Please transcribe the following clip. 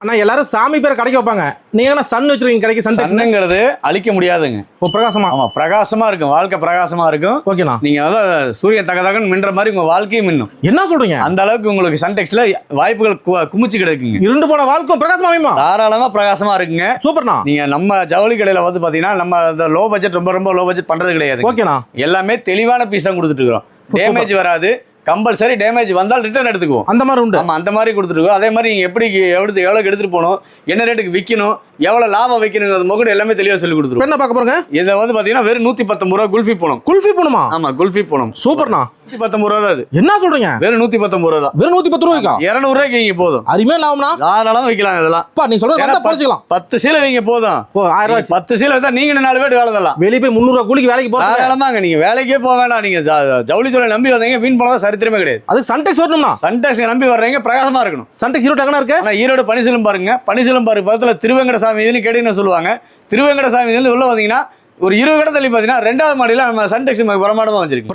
ஆனா எல்லாரும் சாமி பேரை கடைக்கு வைப்பாங்க. நீங்க என்ன சன் வச்சிருக்கீங்க கடைக்கு? சன்னுங்கிறது அழிக்க முடியாதுங்க. ஓ, பிரகாசமா. ஆமா, பிரகாசமா இருக்கும். வாழ்க்கை பிரகாசமா இருக்கும். ஓகேண்ணா. நீங்க அதான் சூரியன் தகதகன்னு மின்ற மாதிரி உங்க வாழ்க்கையும் மின்னும். என்ன சொல்றீங்க? அந்த அளவுக்கு உங்களுக்கு சன்டெக்ஸ்ல வாய்ப்புகள் குமிச்சு கிடக்குங்க. இருண்டு போன வாழ்க்கை பிரகாசமா அமையுமா? தாராளமா பிரகாசமா இருக்குங்க. சூப்பர்ண்ணா. நீங்க நம்ம ஜவுளி கடையில வந்து பாத்தீங்கன்னா நம்ம அந்த லோ பட்ஜெட் ரொம்ப லோ பட்ஜெட் பண்றது கிடையாது. ஓகேண்ணா. எல்லாமே தெளிவான பீஸ் தான் கொடுத்துட்டு இருக்கிறோம். டேமேஜ் வராது. கம்பல்சரி டேமேஜ் வந்தால் ரிட்டர்ன் எடுத்துக்குவோம். அந்த மாதிரி உண்டு. ஆமா, அந்த மாதிரி கொடுத்துருக்கோம். அதே மாதிரி நீங்க எப்படி எவ்வளோக்கு எடுத்துட்டு போகணும், என்ன ரேட்டுக்கு விற்கணும், எவ்வளவு லாபம் வைக்கணுங்கிறது மொகடு எல்லாமே தெளிவா சொல்லி கொடுத்துருவோம். என்ன பார்க்க போறங்க? இதை வந்து பாத்தீங்கன்னா வெறும் 119 ரூபா குல்ஃபி போனோம். குல்ஃபி போணுமா? ஆமா, குல்ஃபி போனோம். சூப்பர்ண்ணா. 119 ரூபா தான் அது. என்ன சொல்றீங்க? வெறும் 119 ரூபா தான். வெறும் 110 ரூபாய்க்கா? 200 ரூபாய்க்கு வைங்க போதும். அருமையா லாபம்னா? தாராளமா வைக்கலாம். இதெல்லாம் நீ சொல்றது வந்தா பறிச்சுக்கலாம். 10 சீலை வைங்க போதும். ஓ, 1000 ரூபாய். 10 சீலை தான் நீங்க 4 பேர் வேலை தரலாம். வெளியே போய் 300 ரூபாய் கூலிக்கு வேலைக்கு போறாங்க. தாராளமாங்க. நீங்க வேலைக்கே போக வேண்டாம். நீங்க ஜவுளி தொழிலை நம்பி வந்தீங்க, வீண் போனதா சரித்திரமே கிடையாது. அதுக்கு சன்டெக்ஸ் வரணும்னா? சன்டெக்ஸ் நம்பி வர்றீங்க, பிரகாசமா இருக்கணும். சன்டெக்ஸ் ஹீரோ டங்கனா இருக்கு. ஆனா ஈரோடு பனிசிலம் பாருங்க. பனிசிலம் பாரு பக்கத்துல திருவேங்கடசாமி இதுன்னு கேட்டீங்கன்னு சொல்லுவாங்க. திருவேங்கடசாமி இதுன்னு உள்ள வந்தீங்கன்னா ஒரு 20 கடை தள்ளி பாத்தீங்கன்னா 2வது மாடியில நம்ம சன்டெக்ஸ் பிரமாண்டமா வச்சிருக்கோம்.